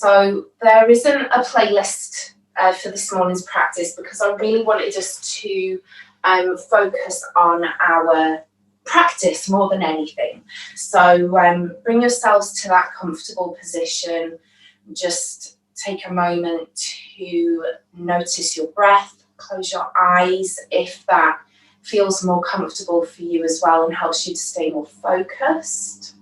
So there isn't a playlist for this morning's practice because I really wanted us to focus on our practice more than anything. So bring yourselves to that comfortable position. Just take a moment to notice your breath. Close your eyes if that feels more comfortable for you as well and helps you to stay more focused.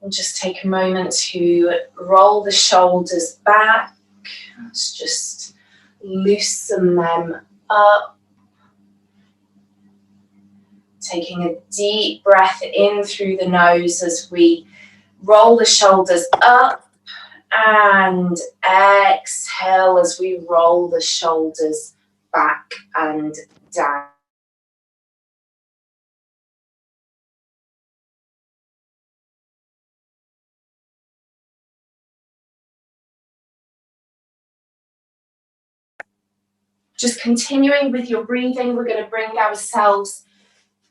And just take a moment to roll the shoulders back. Let's just loosen them up. Taking a deep breath in through the nose as we roll the shoulders up, and exhale as we roll the shoulders back and down. Just continuing with your breathing, we're going to bring ourselves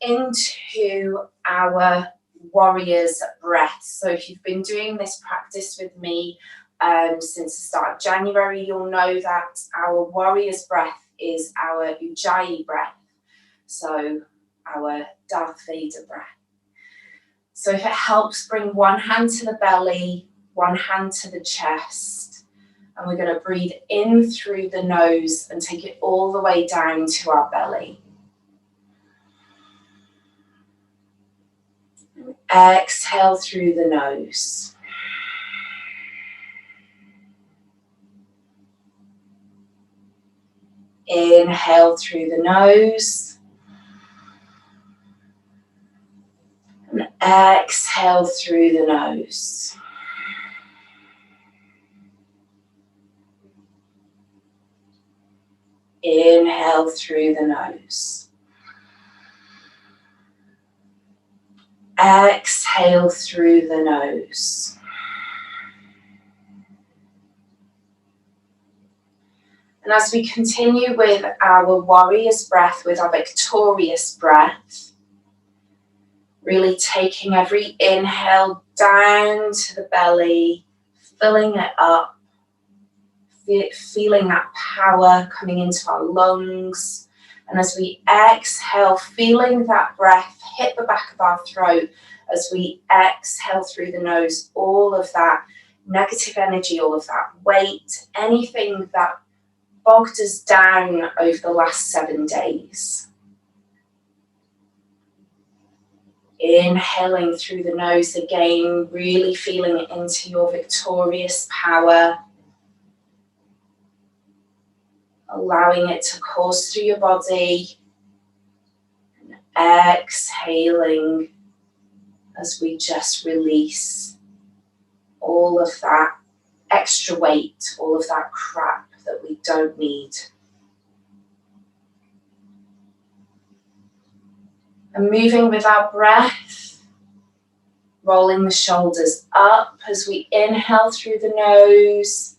into our warrior's breath. So if you've been doing this practice with me since the start of January, you'll know that our warrior's breath is our Ujjayi breath, so our Darth Vader breath. So if it helps, bring one hand to the belly, one hand to the chest, and we're going to breathe in through the nose and take it all the way down to our belly. Exhale through the nose. Inhale through the nose. And exhale through the nose. Inhale through the nose. Exhale through the nose. And as we continue with our warrior's breath, with our victorious breath, really taking every inhale down to the belly, filling it up, feeling that power coming into our lungs. And as we exhale, feeling that breath hit the back of our throat, as we exhale through the nose, all of that negative energy, all of that weight, anything that bogged us down over the last 7 days. Inhaling through the nose again, really feeling it into your victorious power. Allowing it to course through your body. And exhaling as we just release all of that extra weight, all of that crap that we don't need. And moving with our breath, rolling the shoulders up as we inhale through the nose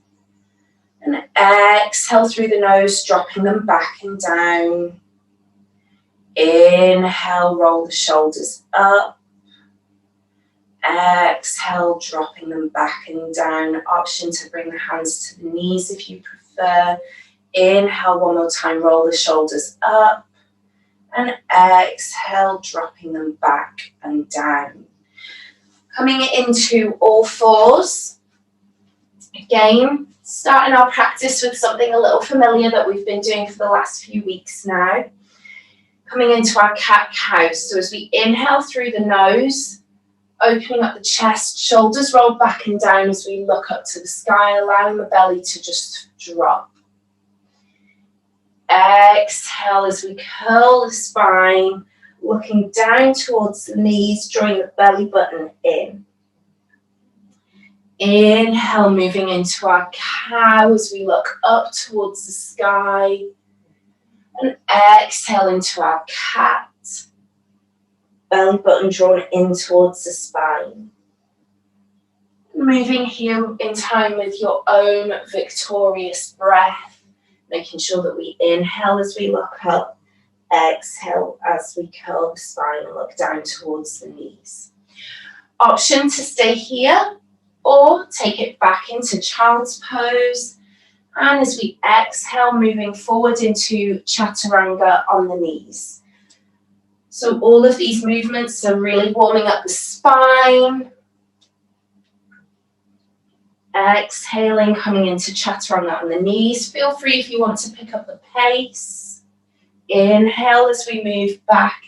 and exhale through the nose, dropping them back and down. Inhale, roll the shoulders up. Exhale, dropping them back and down. Option to bring the hands to the knees if you prefer. Inhale one more time, roll the shoulders up. And exhale, dropping them back and down. Coming into all fours. Again, starting our practice with something a little familiar that we've been doing for the last few weeks now. Coming into our cat-cow. So as we inhale through the nose, opening up the chest, shoulders roll back and down as we look up to the sky, allowing the belly to just drop. Exhale as we curl the spine, looking down towards the knees, drawing the belly button in. Inhale, moving into our cow as we look up towards the sky. And exhale into our cat. Belly button drawn in towards the spine. Moving here in time with your own victorious breath. Making sure that we inhale as we look up. Exhale as we curl the spine and look down towards the knees. Option to stay here or take it back into child's pose. And as we exhale, moving forward into chaturanga on the knees. So all of these movements are really warming up the spine. Exhaling, coming into chaturanga on the knees. Feel free if you want to pick up the pace. Inhale as we move back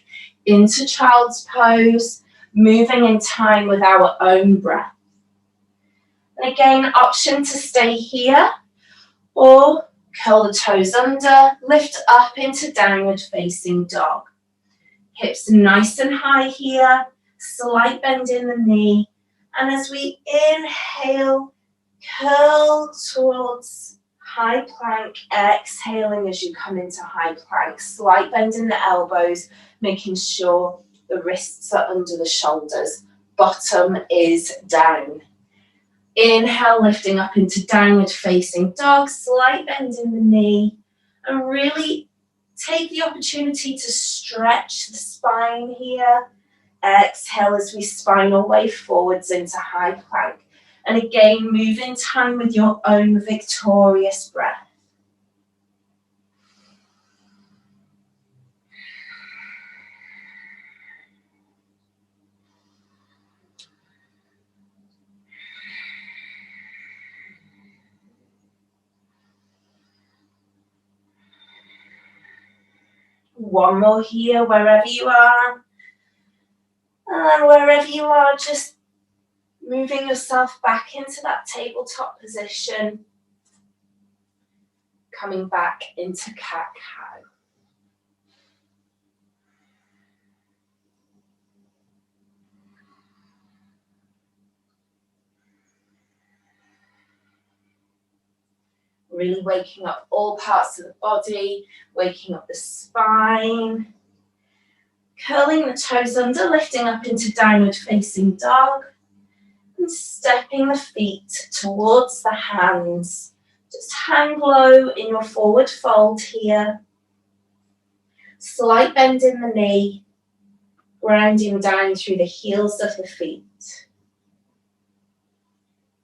into child's pose, moving in time with our own breath. And again, option to stay here or curl the toes under, lift up into downward facing dog. Hips nice and high here, slight bend in the knee. And as we inhale, curl towards high plank, exhaling as you come into high plank. Slight bend in the elbows, making sure the wrists are under the shoulders. Bottom is down. Inhale, lifting up into downward facing dog, slight bend in the knee, and really take the opportunity to stretch the spine here. Exhale as we spinal way forwards into high plank. And again, move in time with your own victorious breath. One more here, wherever you are. And wherever you are, just moving yourself back into that tabletop position. Coming back into cat-cow. Really waking up all parts of the body, waking up the spine. Curling the toes under, lifting up into downward facing dog. And stepping the feet towards the hands. Just hang low in your forward fold here. Slight bend in the knee. Grounding down through the heels of the feet.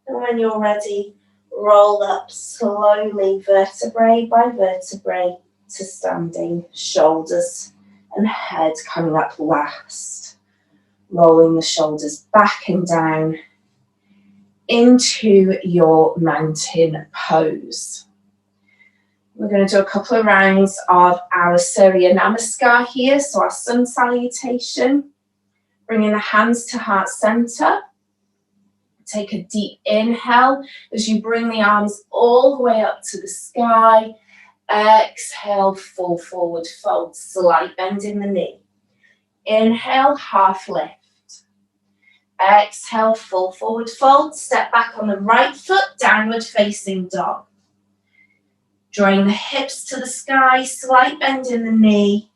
And when you're ready, roll up slowly, vertebrae by vertebrae, to standing. Shoulders and head coming up last. Rolling the shoulders back and down into your mountain pose. We're going to do a couple of rounds of our Surya Namaskar here, so our sun salutation. Bringing the hands to heart center. Take a deep inhale as you bring the arms all the way up to the sky. Exhale, full forward fold, slight bend in the knee. Inhale, half lift. Exhale, full forward fold, step back on the right foot, downward facing dog. Drawing the hips to the sky, slight bend in the knee.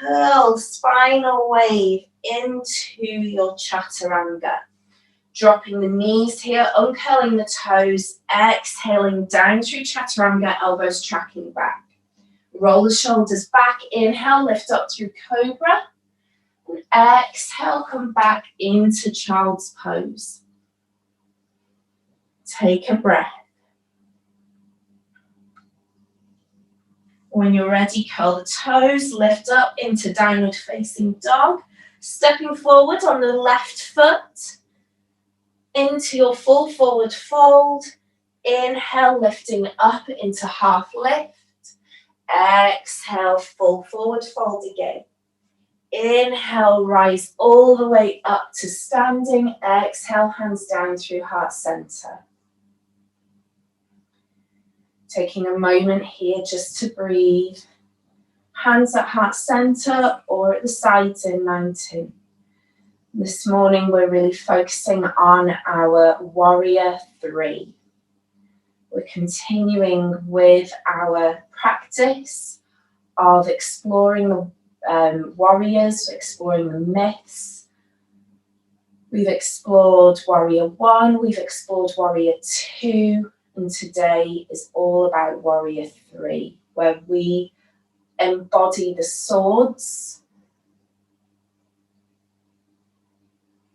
Curl, spinal wave into your chaturanga. Dropping the knees here, uncurling the toes, exhaling down through chaturanga, elbows tracking back. Roll the shoulders back, inhale, lift up through cobra. And exhale, come back into child's pose. Take a breath. When you're ready, curl the toes, lift up into downward facing dog. Stepping forward on the left foot into your full forward fold. Inhale, lifting up into half lift. Exhale, full forward fold again. Inhale, rise all the way up to standing. Exhale, hands down through heart center. Taking a moment here just to breathe. Hands at heart center or at the sides in mountain. This morning we're really focusing on our warrior 3. We're continuing with our practice of exploring the warriors, exploring the myths. We've explored warrior 1, we've explored warrior 2, and today is all about warrior 3, where we embody the swords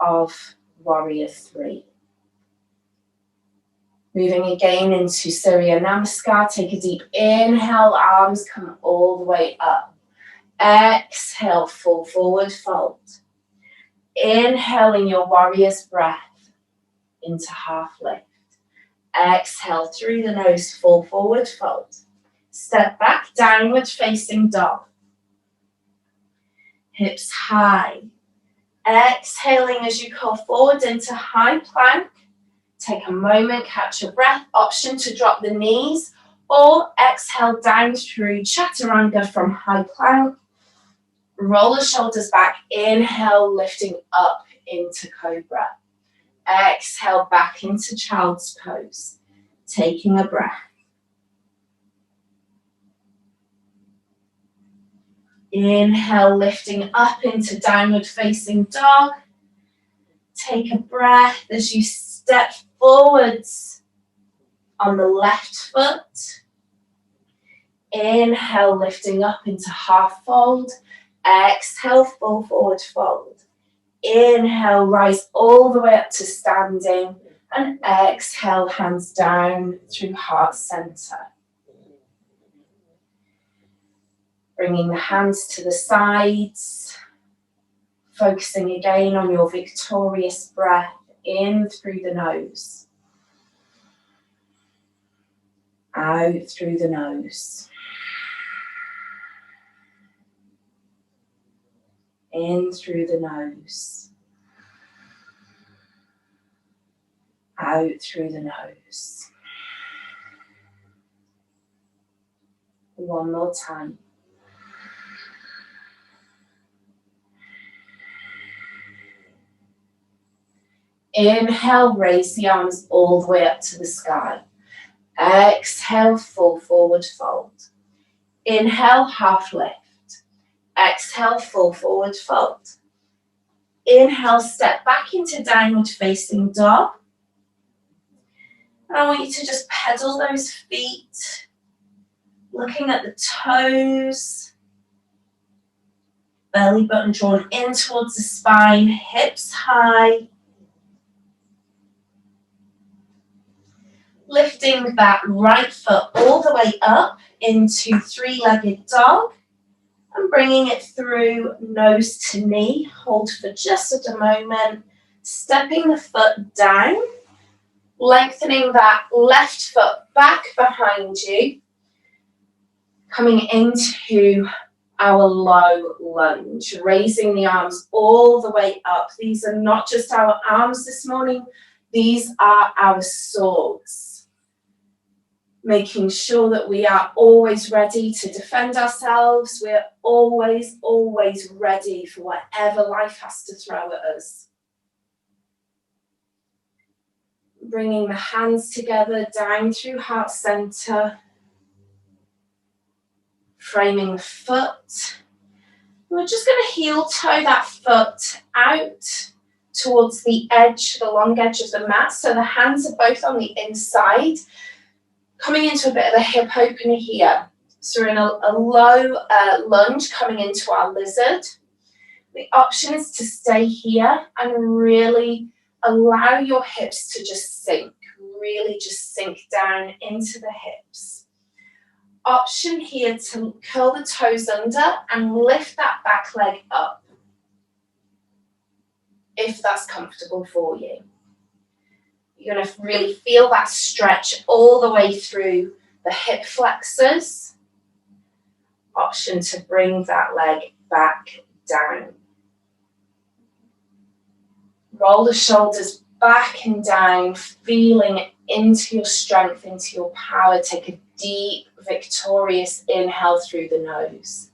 of Warrior 3. Moving again into Surya Namaskar. Take a deep inhale, arms come all the way up. Exhale, full forward fold. Inhaling your warrior's breath into half lift. Exhale through the nose, full forward fold. Step back, downward facing dog. Hips high. Exhaling as you curl forward into high plank. Take a moment, catch your breath. Option to drop the knees or exhale down through chaturanga from high plank. Roll the shoulders back. Inhale, lifting up into cobra. Exhale back into child's pose. Taking a breath. Inhale, lifting up into downward facing dog. Take a breath as you step forwards on the left foot. Inhale, lifting up into half fold. Exhale, full forward fold. Inhale, rise all the way up to standing. And exhale, hands down through heart center. Bringing the hands to the sides. Focusing again on your victorious breath in through the nose. Out through the nose. In through the nose. Out through the nose. One more time. Inhale, raise the arms all the way up to the sky. Exhale, full forward fold. Inhale, half lift. Exhale, full forward fold. Inhale, step back into downward facing dog. And I want you to just pedal those feet, looking at the toes. Belly button drawn in towards the spine, hips high. Lifting that right foot all the way up into three-legged dog and bringing it through nose to knee. Hold for just a moment. Stepping the foot down, lengthening that left foot back behind you. Coming into our low lunge, raising the arms all the way up. These are not just our arms this morning, these are our swords. Making sure that we are always ready to defend ourselves. We're always, always ready for whatever life has to throw at us. Bringing the hands together down through heart center. Framing the foot. We're just going to heel toe that foot out towards the edge, the long edge of the mat. So the hands are both on the inside. Coming into a bit of a hip opener here. So we're in a low lunge coming into our lizard. The option is to stay here and really allow your hips to just sink. Really just sink down into the hips. Option here to curl the toes under and lift that back leg up. If that's comfortable for you. You're going to really feel that stretch all the way through the hip flexors. Option to bring that leg back down. Roll the shoulders back and down, feeling into your strength, into your power. Take a deep, victorious inhale through the nose.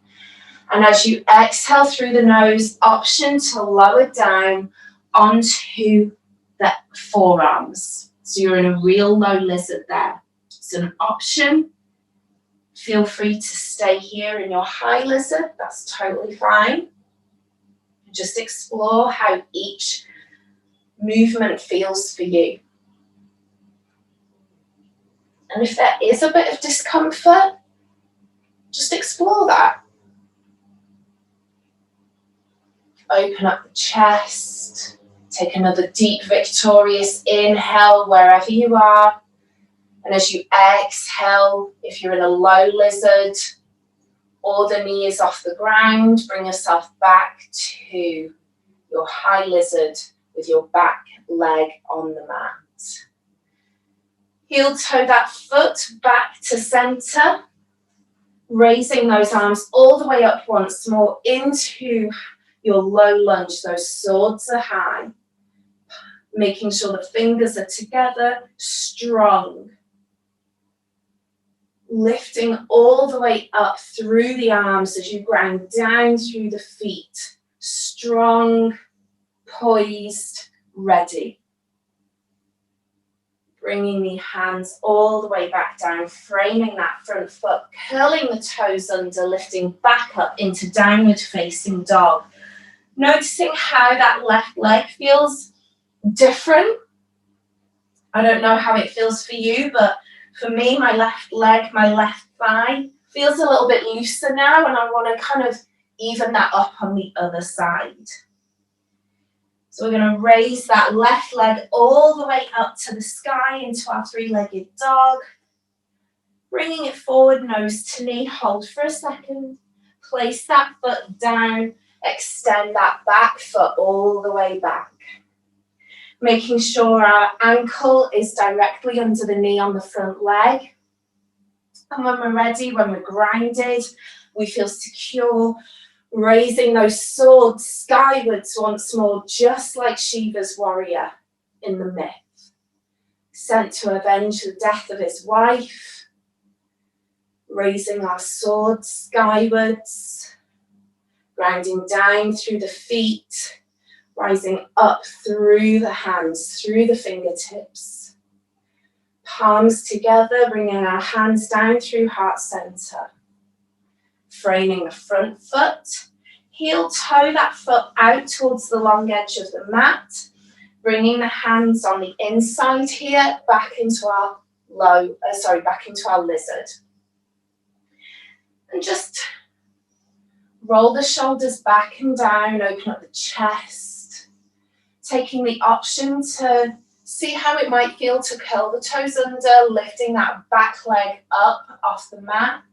And as you exhale through the nose, option to lower down onto the forearms. So you're in a real low lizard there. It's an option. Feel free to stay here in your high lizard. That's totally fine. Just explore how each movement feels for you. And if there is a bit of discomfort, just explore that. Open up the chest. Take another deep, victorious inhale wherever you are. And as you exhale, if you're in a low lizard or the knee is off the ground, bring yourself back to your high lizard with your back leg on the mat. Heel toe that foot back to center, raising those arms all the way up once more into your low lunge. Those swords are high, making sure the fingers are together, strong. Lifting all the way up through the arms as you grind down through the feet. Strong, poised, ready. Bringing the hands all the way back down, framing that front foot, curling the toes under, lifting back up into downward facing dog. Noticing how that left leg feels different. I don't know how it feels for you, but for me, my left leg, my left thigh feels a little bit looser now, and I want to kind of even that up on the other side. So we're going to raise that left leg all the way up to the sky into our three-legged dog. Bringing it forward, nose to knee, hold for a second. Place that foot down, extend that back foot all the way back. Making sure our ankle is directly under the knee on the front leg. And when we're ready, when we're grounded, we feel secure, raising those swords skywards once more, just like Shiva's warrior in the myth, sent to avenge the death of his wife. Raising our swords skywards, grounding down through the feet, rising up through the hands, through the fingertips. Palms together, bringing our hands down through heart center. Framing the front foot. Heel toe that foot out towards the long edge of the mat. Bringing the hands on the inside here, back into our back into our lizard. And just roll the shoulders back and down, open up the chest. Taking the option to see how it might feel to curl the toes under, lifting that back leg up off the mat.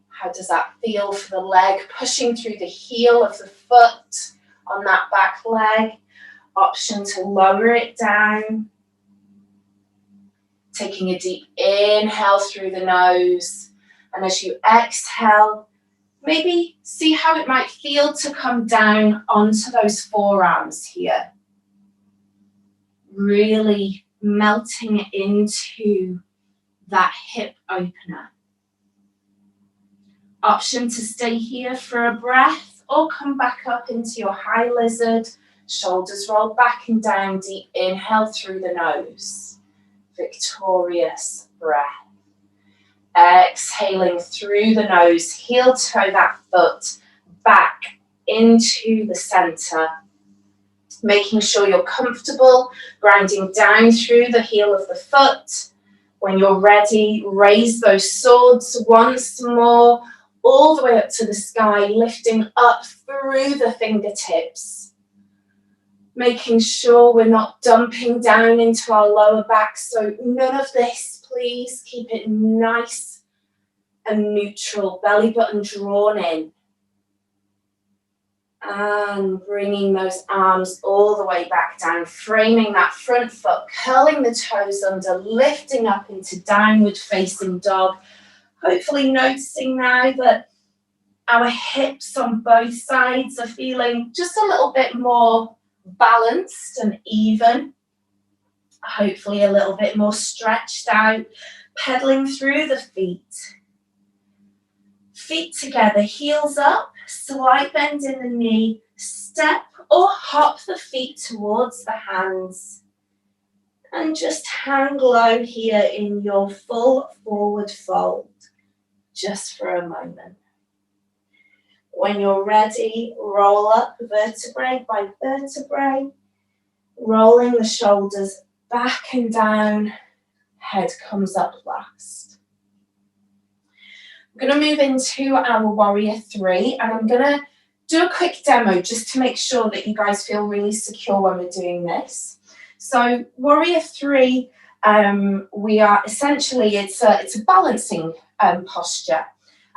How does that feel for the leg? Pushing through the heel of the foot on that back leg. Option to lower it down. Taking a deep inhale through the nose. And as you exhale, maybe see how it might feel to come down onto those forearms here. Really melting into that hip opener. Option to stay here for a breath or come back up into your high lizard. Shoulders roll back and down. Deep inhale through the nose. Victorious breath. Exhaling through the nose, heel toe that foot back into the center. Making sure you're comfortable, grounding down through the heel of the foot. When you're ready, raise those swords once more, all the way up to the sky, lifting up through the fingertips. Making sure we're not dumping down into our lower back, so none of this. Please keep it nice and neutral. Belly button drawn in. And bringing those arms all the way back down. Framing that front foot. Curling the toes under. Lifting up into downward facing dog. Hopefully noticing now that our hips on both sides are feeling just a little bit more balanced and even. Hopefully a little bit more stretched out, pedaling through the feet. Feet together, heels up, slight bend in the knee, step or hop the feet towards the hands. And just hang low here in your full forward fold, just for a moment. When you're ready, roll up vertebrae by vertebrae, rolling the shoulders back and down, head comes up last. I'm going to move into our warrior three, and I'm going to do a quick demo just to make sure that you guys feel really secure when we're doing this. So Warrior 3, we are essentially, it's a balancing posture.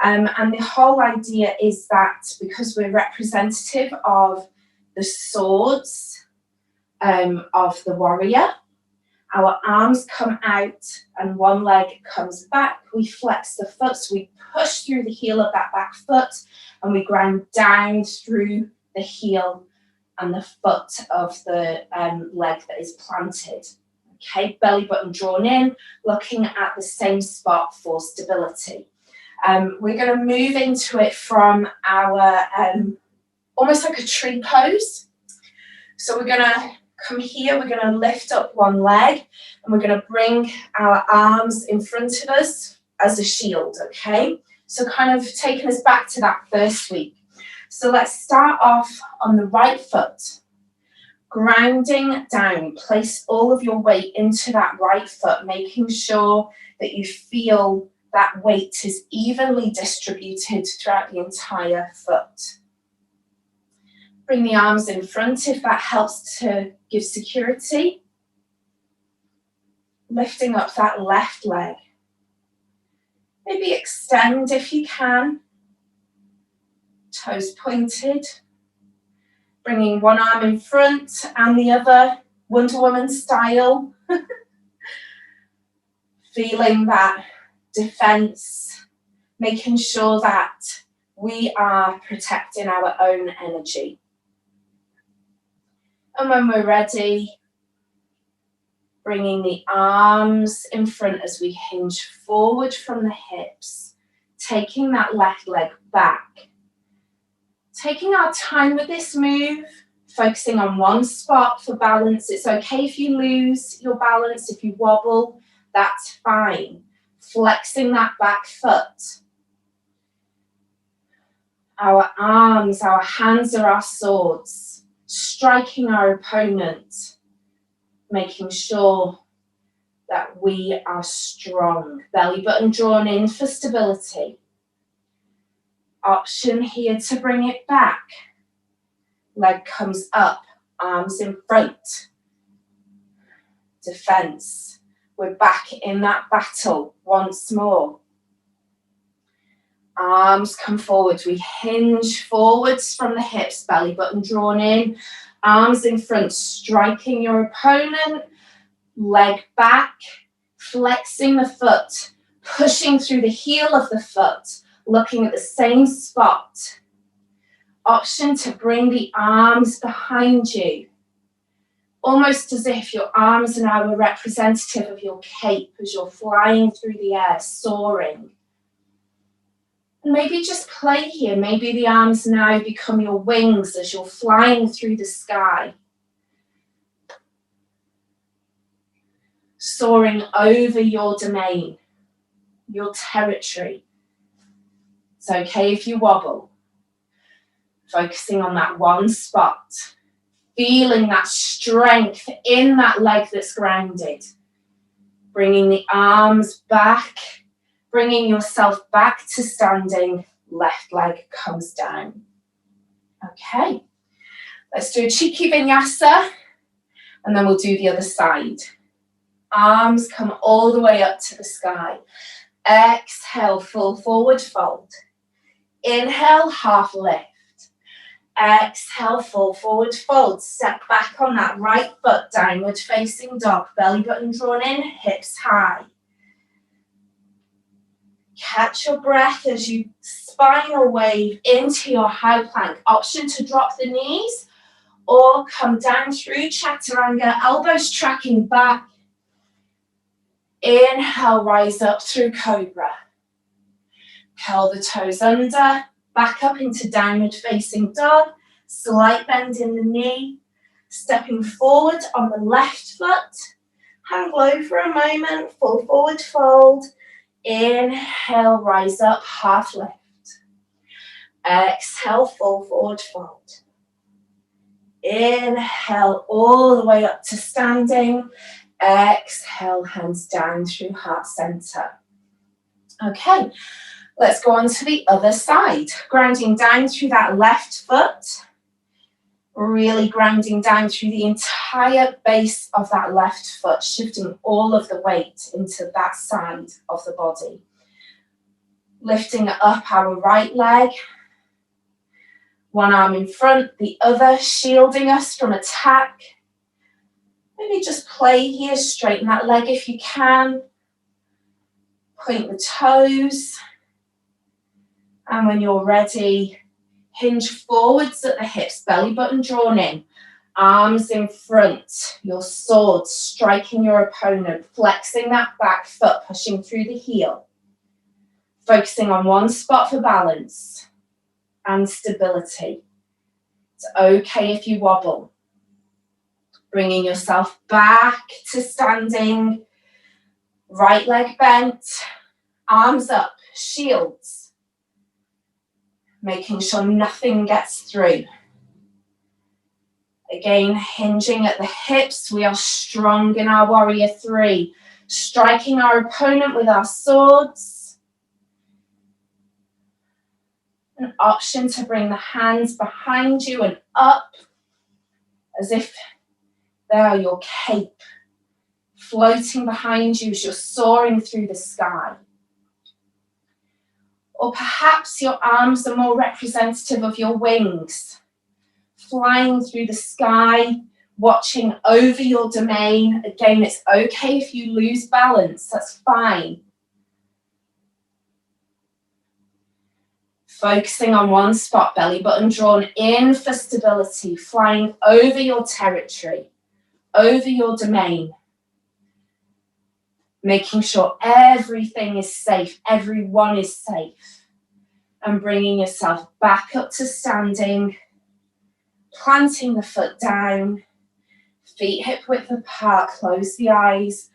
And the whole idea is that because we're representative of the swords of the warrior, our arms come out and one leg comes back. We flex the foot, so we push through the heel of that back foot and we grind down through the heel and the foot of the leg that is planted. Okay, belly button drawn in, looking at the same spot for stability. We're going to move into it from our almost like a tree pose. So we're going to come here, we're going to lift up one leg and we're going to bring our arms in front of us as a shield, okay? So kind of taking us back to that first week. So let's start off on the right foot, grounding down. Place all of your weight into that right foot, making sure that you feel that weight is evenly distributed throughout the entire foot. Bring the arms in front if that helps to give security. Lifting up that left leg. Maybe extend if you can. Toes pointed. Bringing one arm in front and the other, Wonder Woman style. Feeling that defense, making sure that we are protecting our own energy. And when we're ready, bringing the arms in front as we hinge forward from the hips, taking that left leg back. Taking our time with this move, focusing on one spot for balance. It's okay if you lose your balance, if you wobble, that's fine. Flexing that back foot. Our arms, our hands are our swords. Striking our opponent, making sure that we are strong. Belly button drawn in for stability. Option here to bring it back. Leg comes up, arms in front. Defense. We're back in that battle once more. Arms come forward. We hinge forwards from the hips, belly button drawn in, arms in front, striking your opponent, leg back, flexing the foot, pushing through the heel of the foot, looking at the same spot. Option to bring the arms behind you, almost as if your arms are now a representative of your cape as you're flying through the air, soaring. Maybe just play here. Maybe the arms now become your wings as you're flying through the sky. Soaring over your domain, your territory. It's okay if you wobble. Focusing on that one spot. Feeling that strength in that leg that's grounded. Bringing the arms back. Bringing yourself back to standing, left leg comes down. Okay, let's do a cheeky vinyasa and then we'll do the other side. Arms come all the way up to the sky. Exhale, full forward fold. Inhale, half lift. Exhale, full forward fold. Step back on that right foot, downward facing dog. Belly button drawn in, hips high. Catch your breath as you spinal wave into your high plank. Option to drop the knees or come down through chaturanga, elbows tracking back. Inhale, rise up through cobra. Curl the toes under, back up into downward facing dog. Slight bend in the knee. Stepping forward on the left foot. Hang low for a moment, full forward fold. Inhale, rise up, half lift. Exhale, full forward fold. Inhale, all the way up to standing. Exhale, hands down through heart center. Okay, Let's go on to the other side. Grounding down through that left foot. Really grounding down through the entire base of that left foot, shifting all of the weight into that side of the body. Lifting up our right leg. One arm in front, the other shielding us from attack. Maybe just play here, straighten that leg if you can. Point the toes. And when you're ready, hinge forwards at the hips, belly button drawn in. Arms in front, your sword striking your opponent, flexing that back foot, pushing through the heel. Focusing on one spot for balance and stability. It's okay if you wobble. Bringing yourself back to standing. Right leg bent, arms up, shields. Making sure nothing gets through. Again, hinging at the hips, we are strong in our warrior three. Striking our opponent with our swords. An option to bring the hands behind you and up, as if they are your cape, floating behind you as you're soaring through the sky. Or perhaps your arms are more representative of your wings, flying through the sky, watching over your domain. Again, it's okay if you lose balance, that's fine. Focusing on one spot, belly button drawn in for stability, flying over your territory, over your domain. Making sure everything is safe, everyone is safe. And bringing yourself back up to standing, planting the foot down, feet hip width apart, close the eyes,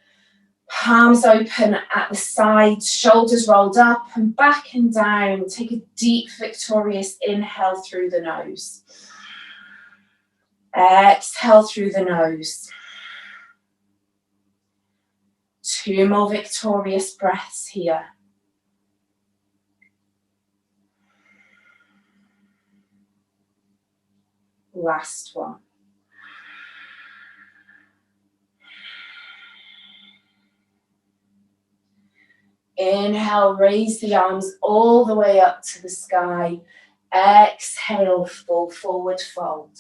palms open at the sides, shoulders rolled up and back and down. Take a deep, victorious inhale through the nose. Exhale through the nose. 2 more victorious breaths here. Last one. Inhale, raise the arms all the way up to the sky. Exhale, full forward fold.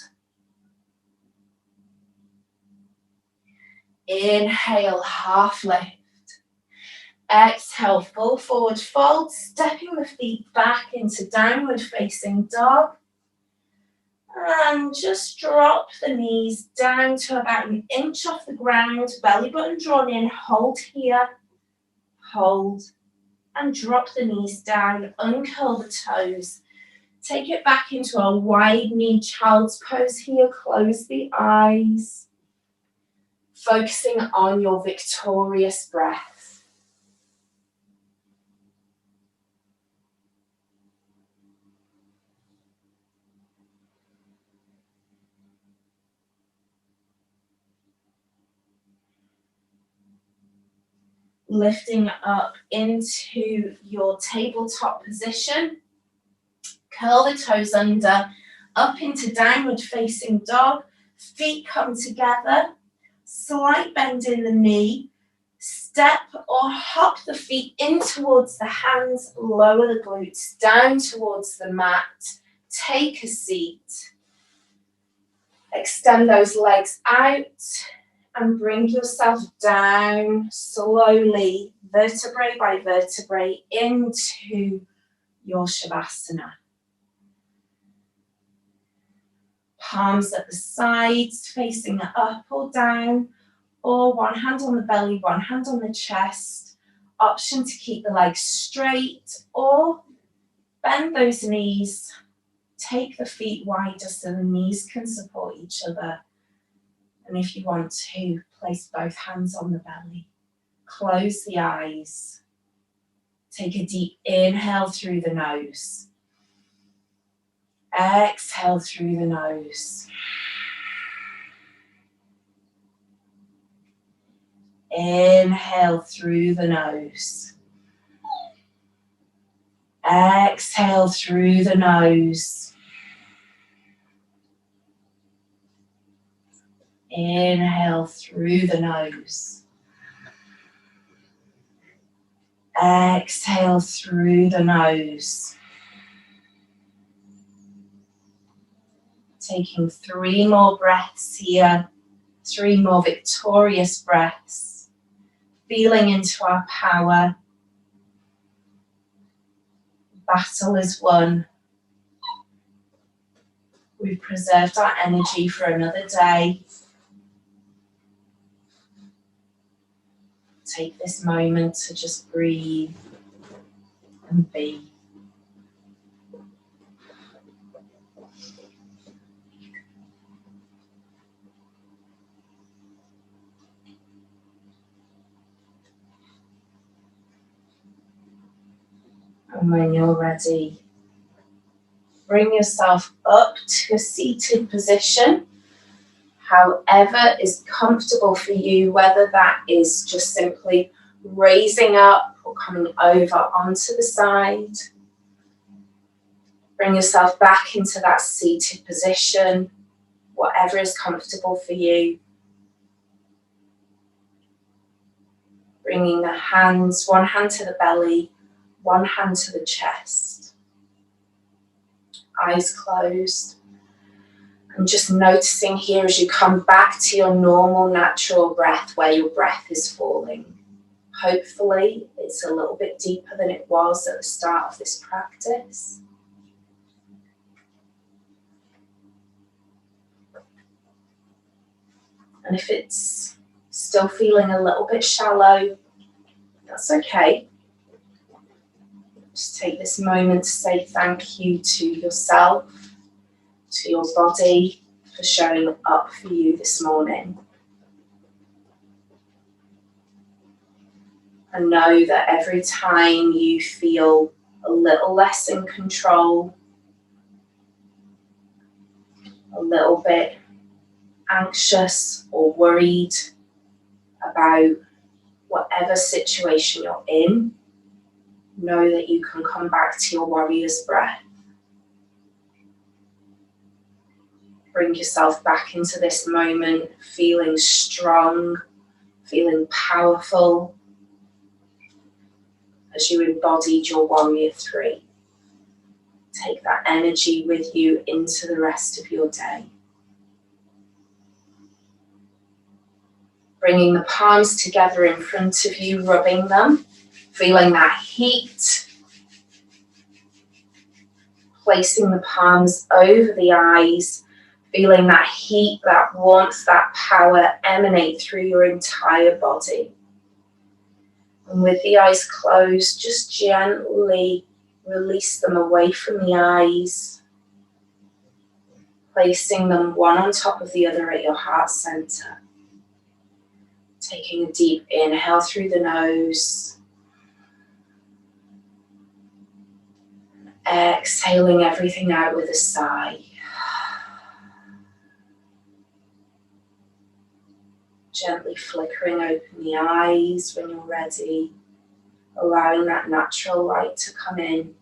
Inhale, half lift. Exhale, full forward fold, stepping the feet back into downward facing dog. And just drop the knees down to about 1 inch off the ground, belly button drawn in, hold here, hold, and drop the knees down, uncurl the toes. Take it back into a wide knee child's pose here, close the eyes. Focusing on your victorious breath. Lifting up into your tabletop position. Curl the toes under, up into downward facing dog. Feet come together. Slight bend in the knee. Step or hop the feet in towards the hands. Lower the glutes down towards the mat. Take a seat. Extend those legs out. And bring yourself down slowly, vertebrae by vertebrae, into your Shavasana. Palms at the sides, facing up or down, or one hand on the belly, one hand on the chest. Option to keep the legs straight, or bend those knees. Take the feet wider so the knees can support each other. And if you want to, place both hands on the belly. Close the eyes. Take a deep inhale through the nose. Exhale through the nose. Inhale through the nose. Exhale through the nose. Inhale through the nose. Exhale through the nose. Taking 3 more breaths here. 3 more victorious breaths. Feeling into our power. Battle is won. We've preserved our energy for another day. Take this moment to just breathe and be. And when you're ready, bring yourself up to a seated position, however is comfortable for you, whether that is just simply raising up or coming over onto the side. Bring yourself back into that seated position, whatever is comfortable for you. Bringing the hands, one hand to the belly, one hand to the chest. Eyes closed. And just noticing here as you come back to your normal natural breath, where your breath is falling. Hopefully it's a little bit deeper than it was at the start of this practice. And if it's still feeling a little bit shallow, that's okay. Just take this moment to say thank you to yourself, to your body, for showing up for you this morning. And know that every time you feel a little less in control, a little bit anxious or worried about whatever situation you're in, know that you can come back to your warrior's breath. Bring yourself back into this moment, feeling strong, feeling powerful, as you embodied your warrior 3. Take that energy with you into the rest of your day. Bringing the palms together in front of you, rubbing them, feeling that heat. Placing the palms over the eyes, feeling that heat, that warmth, that power emanate through your entire body. And with the eyes closed, just gently release them away from the eyes, placing them one on top of the other at your heart center. Taking a deep inhale through the nose. Exhaling everything out with a sigh. Gently flickering open the eyes when you're ready, allowing that natural light to come in.